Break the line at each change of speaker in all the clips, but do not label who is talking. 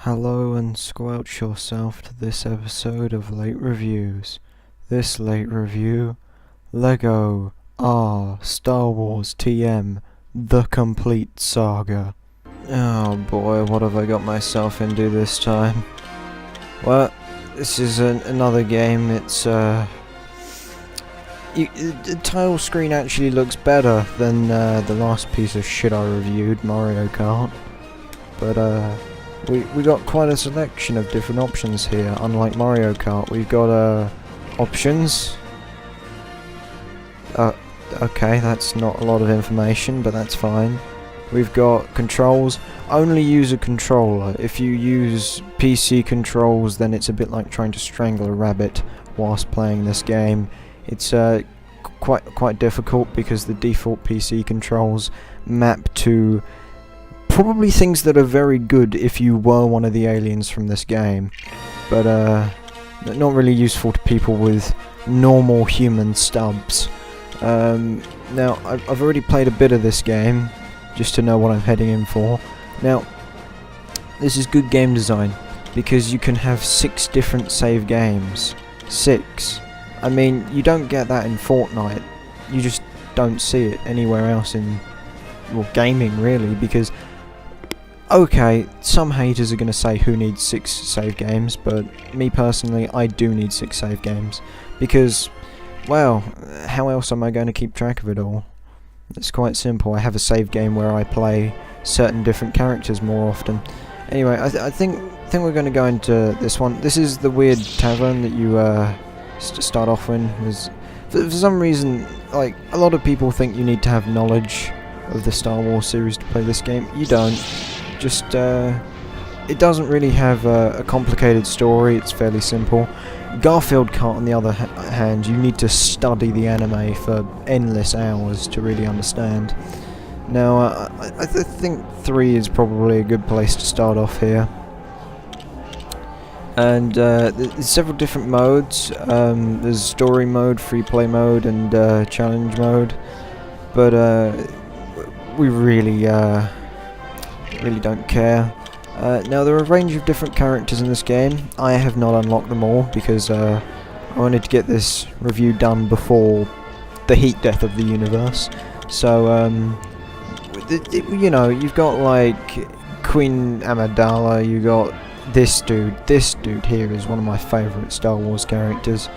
Hello and squelch yourself to this episode of Late Reviews. This late review, LEGO Star Wars TM The Complete Saga. Oh boy, what have I got myself into this time? Well, this is another game. It's the title screen actually looks better than the last piece of shit I reviewed, Mario Kart. But we got quite a selection of different options here. Unlike Mario Kart, we've got options. Okay, that's not a lot of information, but that's fine. We've got controls. Only use a controller. If you use PC controls, then it's a bit like trying to strangle a rabbit whilst playing this game. It's quite difficult because the default PC controls map to probably things that are very good if you were one of the aliens from this game, but not really useful to people with normal human stubs. Now, I've already played a bit of this game, just to know what I'm heading in for. Now, this is good game design, because you can have 6 different save games. 6. I mean, you don't get that in Fortnite. You just don't see it anywhere else in, well, gaming really, because okay, some haters are going to say who needs 6 save games, but me personally, I do need 6 save games, because, well, how else am I going to keep track of it all? It's quite simple. I have a save game where I play certain different characters more often. Anyway, I think we're going to go into this one. This is the weird tavern that you start off in. For some reason, like, a lot of people think you need to have knowledge of the Star Wars series to play this game. You don't. Just, it doesn't really have a complicated story. It's fairly simple. Garfield Kart, on the other hand, you need to study the anime for endless hours to really understand. Now, I think 3 is probably a good place to start off here. And there's several different modes. There's story mode, free play mode, and challenge mode. But we really don't care. Now, there are a range of different characters in this game. I have not unlocked them all because I wanted to get this review done before the heat death of the universe. So, you know, you've got like Queen Amidala, you got this dude. This dude here is one of my favourite Star Wars characters.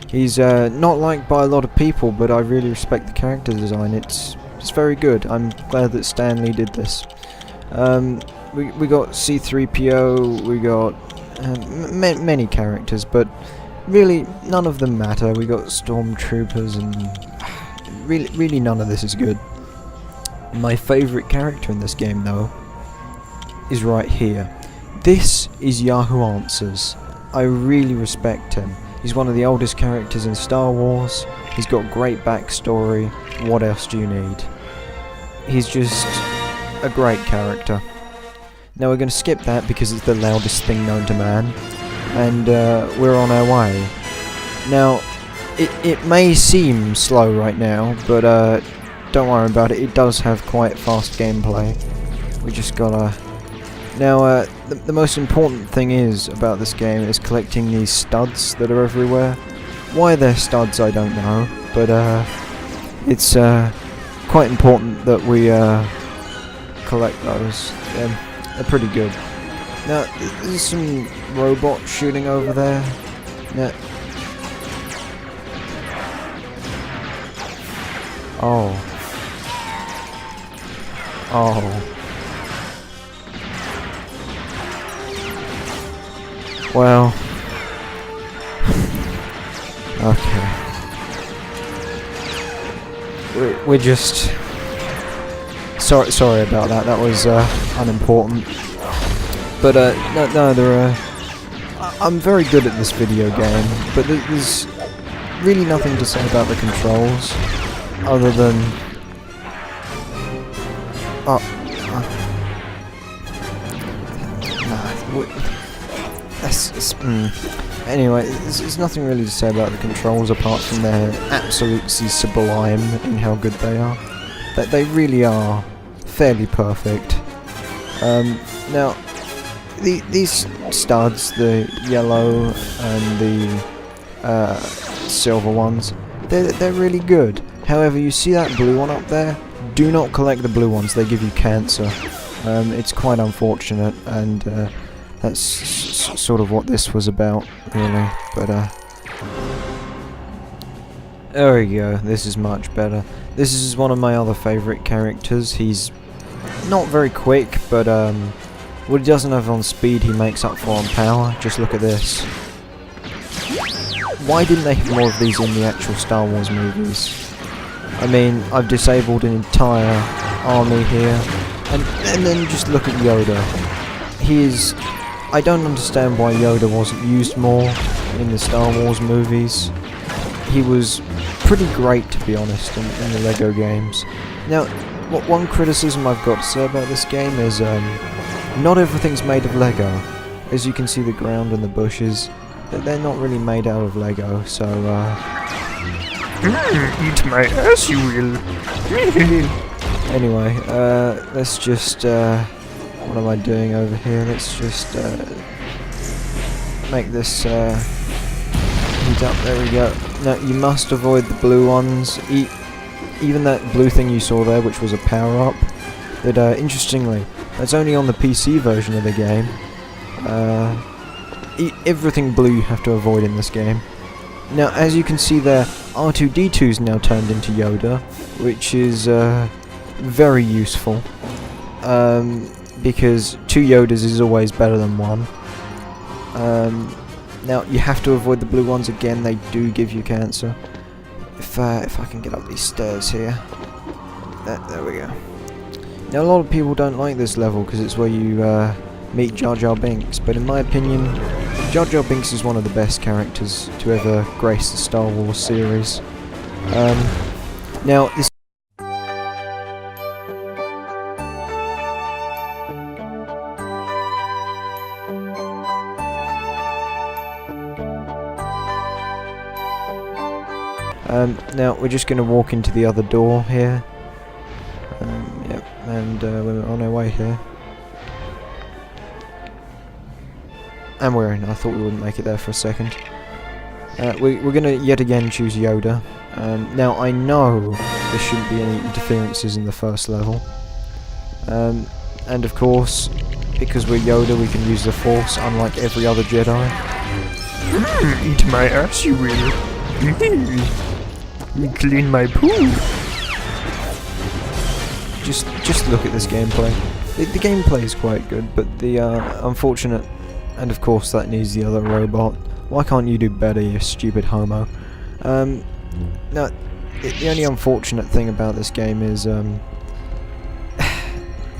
He's not liked by a lot of people, but I really respect the character design. It's very good. I'm glad that Stan Lee did this. We got C-3PO, we got many characters, but really none of them matter. We got stormtroopers, and really none of this is good. My favourite character in this game, though, is right here. This is Yahoo Answers. I really respect him. He's one of the oldest characters in Star Wars. He's got great backstory. What else do you need? He's just a great character. Now we're going to skip that because it's the loudest thing known to man, and we're on our way. Now, it may seem slow right now, but don't worry about it. It does have quite fast gameplay. We just gotta... Now, the most important thing about this game is collecting these studs that are everywhere. Why they're studs, I don't know, but it's quite important that we collect those. They're pretty good. Now, there's some robot shooting over there. Yeah. Oh. Well. Okay. We're just... Sorry about that. That was unimportant. But no, there are. I'm very good at this video game, but there's really nothing to say about the controls, other than anyway, there's nothing really to say about the controls apart from they're absolutely sublime in how good they are. That they really are fairly perfect. Now, these studs, the yellow and the silver ones, they're really good. However, you see that blue one up there? Do not collect the blue ones, they give you cancer. It's quite unfortunate, and that's sort of what this was about, really. But there we go, this is much better. This is one of my other favourite characters. He's not very quick, but what he doesn't have on speed he makes up for on power. Just look at this. Why didn't they have more of these in the actual Star Wars movies? I mean, I've disabled an entire army here, and then just look at Yoda. I don't understand why Yoda wasn't used more in the Star Wars movies. He was pretty great, to be honest, in the LEGO games. Now, one criticism I've got to say about this game is not everything's made of LEGO. As you can see, the ground and the bushes, they're not really made out of LEGO, so
eat my ass, you will.
Anyway, let's just what am I doing over here? Let's just make this heat up. There we go. Now, you must avoid the blue ones. Even that blue thing you saw there, which was a power-up, that interestingly, that's only on the PC version of the game. Everything blue you have to avoid in this game. Now, as you can see there, R2-D2's now turned into Yoda, which is very useful, because 2 Yodas is always better than 1. Now, you have to avoid the blue ones again, they do give you cancer. If I can get up these stairs here. There we go. Now, a lot of people don't like this level because it's where you meet Jar Jar Binks, but in my opinion, Jar Jar Binks is one of the best characters to ever grace the Star Wars series. Now, this now we're just going to walk into the other door here. Yep, and we're on our way here. And we're in. I thought we wouldn't make it there for a second. We're going to yet again choose Yoda. Now, I know there shouldn't be any interferences in the first level. And of course, because we're Yoda, we can use the Force, unlike every other Jedi.
Eat my ass, you will. Clean my poo.
Just look at this gameplay. The gameplay is quite good, but the unfortunate, and of course that needs the other robot. Why can't you do better, you stupid homo? Now, the only unfortunate thing about this game is,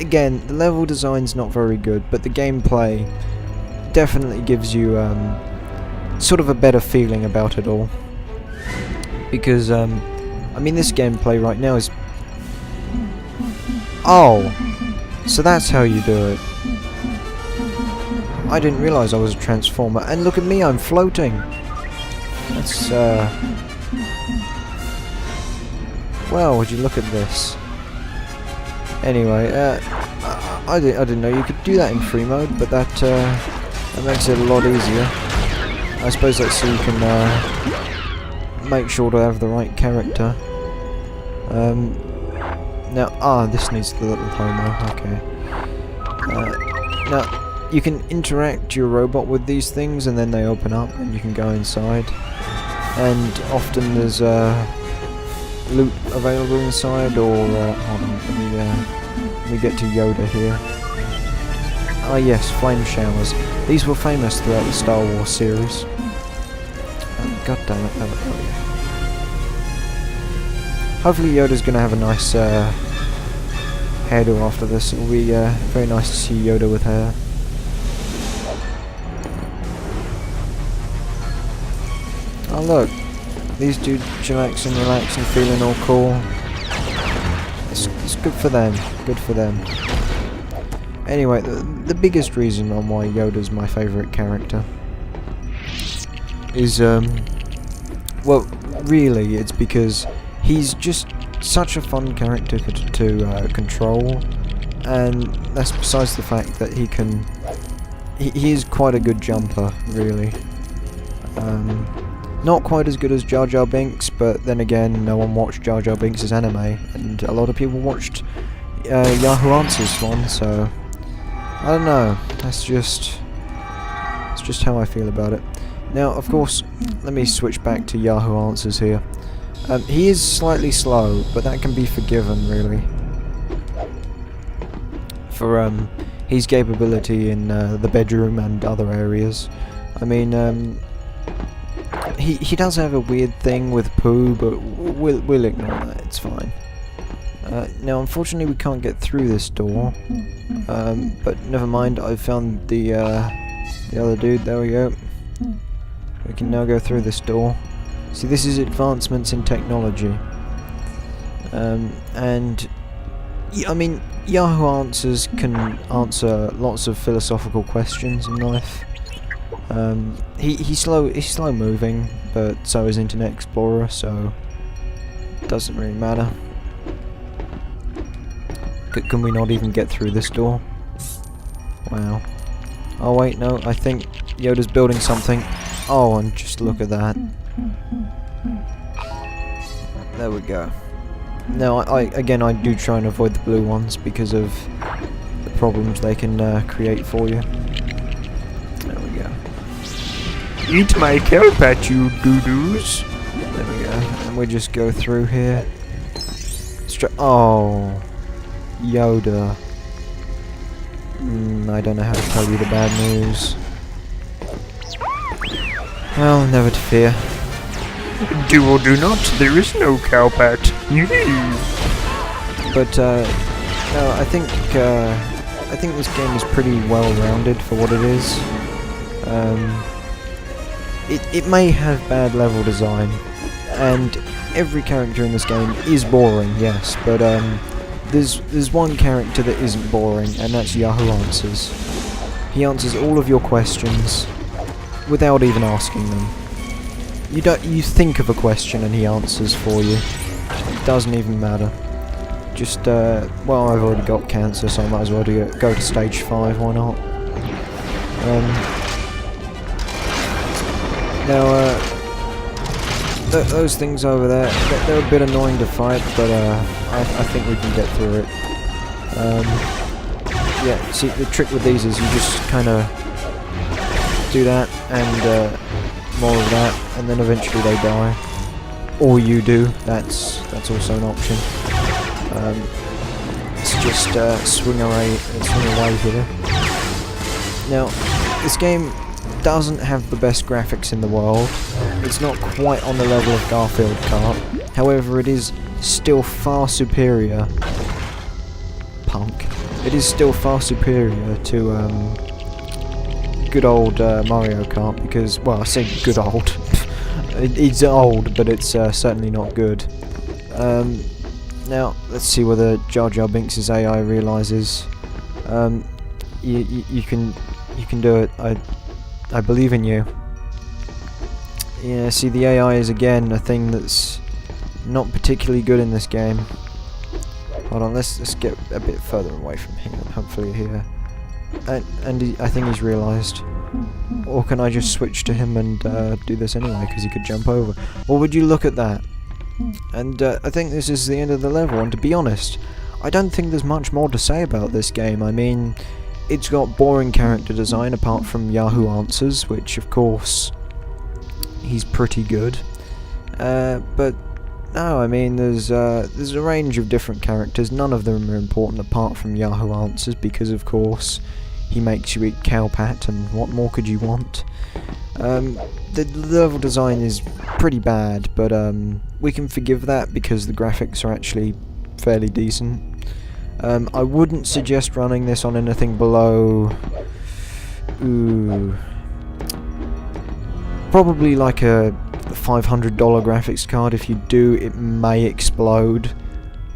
again, the level design's not very good, but the gameplay definitely gives you sort of a better feeling about it all. Because, I mean, this gameplay right now is... Oh! So that's how you do it. I didn't realise I was a transformer. And look at me, I'm floating! That's, well, would you look at this? Anyway, I didn't know you could do that in free mode, but that makes it a lot easier. I suppose that's so you can, make sure to have the right character. Now, this needs the little homo, okay. Now, you can interact your robot with these things and then they open up and you can go inside. And often there's loot available inside, or, hold on, let me get to Yoda here. Ah yes, flame showers. These were famous throughout the Star Wars series. God damn it, oh yeah. Hopefully Yoda's gonna have a nice hairdo after this. It'll be very nice to see Yoda with hair. Oh look, these dudes chillaxing, relaxing, feeling all cool. It's good for them, good for them. Anyway, the biggest reason on why Yoda's my favourite character is, well, really, it's because he's just such a fun character to control, and that's besides the fact that he can he is quite a good jumper, really. Not quite as good as Jar Jar Binks, but then again, no one watched Jar Jar Binks' anime, and a lot of people watched Yahoo Answers one, so I don't know. It's just how I feel about it. Now, of course, let me switch back to Yahoo Answers here. He is slightly slow, but that can be forgiven, really, for his capability in the bedroom and other areas. I mean, he does have a weird thing with poo, but we'll ignore that. It's fine. Now, unfortunately, we can't get through this door, but never mind. I've found the other dude. There we go. We can now go through this door. See, this is advancements in technology, and I mean, Yahoo Answers can answer lots of philosophical questions in life. He's slow moving, but so is Internet Explorer, so it doesn't really matter. Can we not even get through this door? Wow. Oh wait, no, I think Yoda's building something. Oh, and just look at that. There we go. Now, again, I do try and avoid the blue ones because of the problems they can create for you. There we go.
Eat my kelp at you, doo-doos.
There we go. And we just go through here. Oh, Yoda. I don't know how to tell you the bad news. Well, never to fear.
Do or do not, there is no cowpat.
But no, I think this game is pretty well-rounded for what it is. It may have bad level design, and every character in this game is boring, yes, but there's one character that isn't boring, and that's Yahoo Answers. He answers all of your questions without even asking them. You think of a question and he answers for you. It doesn't even matter. Just well, I've already got cancer, so I might as well go to stage 5. Why not? Now, those things over there, they're a bit annoying to fight, but I think we can get through it. Yeah, see, the trick with these is you just kind of do that, and more of that, and then eventually they die. Or you do, that's also an option. Let's just swing away here. Now, this game doesn't have the best graphics in the world. It's not quite on the level of Garfield Kart. However, it is still far superior. Punk. It is still far superior to good old Mario Kart, because, well, I say good old. It's old, but it's certainly not good. Now, let's see whether Jar Jar Binks' AI realizes. You can do it. I believe in you. Yeah, see, the AI is again a thing that's not particularly good in this game. Hold on, let's get a bit further away from him. Hopefully here. And I think he's realised. Or can I just switch to him and do this anyway, because he could jump over? Or would you look at that? And I think this is the end of the level, and to be honest, I don't think there's much more to say about this game. I mean, it's got boring character design apart from Yahoo Answers, which of course, he's pretty good. But no, I mean, there's a range of different characters. None of them are important apart from Yahoo Answers, because of course, he makes you eat cowpat, and what more could you want? The level design is pretty bad, but we can forgive that because the graphics are actually fairly decent. I wouldn't suggest running this on anything below... probably like a $500 graphics card. If you do, it may explode.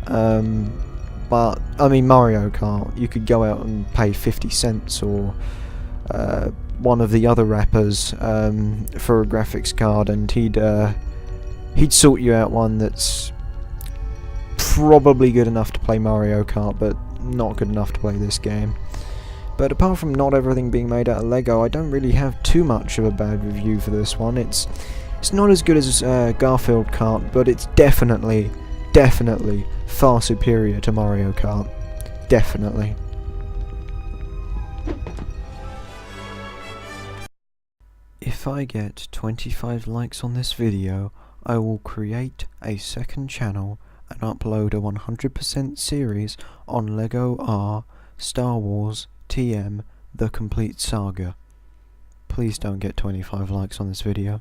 But, I mean, Mario Kart, you could go out and pay 50 cents or one of the other rappers for a graphics card, and he'd sort you out one that's probably good enough to play Mario Kart, but not good enough to play this game. But apart from not everything being made out of Lego, I don't really have too much of a bad review for this one. It's not as good as Garfield Kart, but it's definitely far superior to Mario Kart. Definitely. If I get 25 likes on this video, I will create a second channel and upload a 100% series on LEGO R Star Wars TM The Complete Saga. Please don't get 25 likes on this video.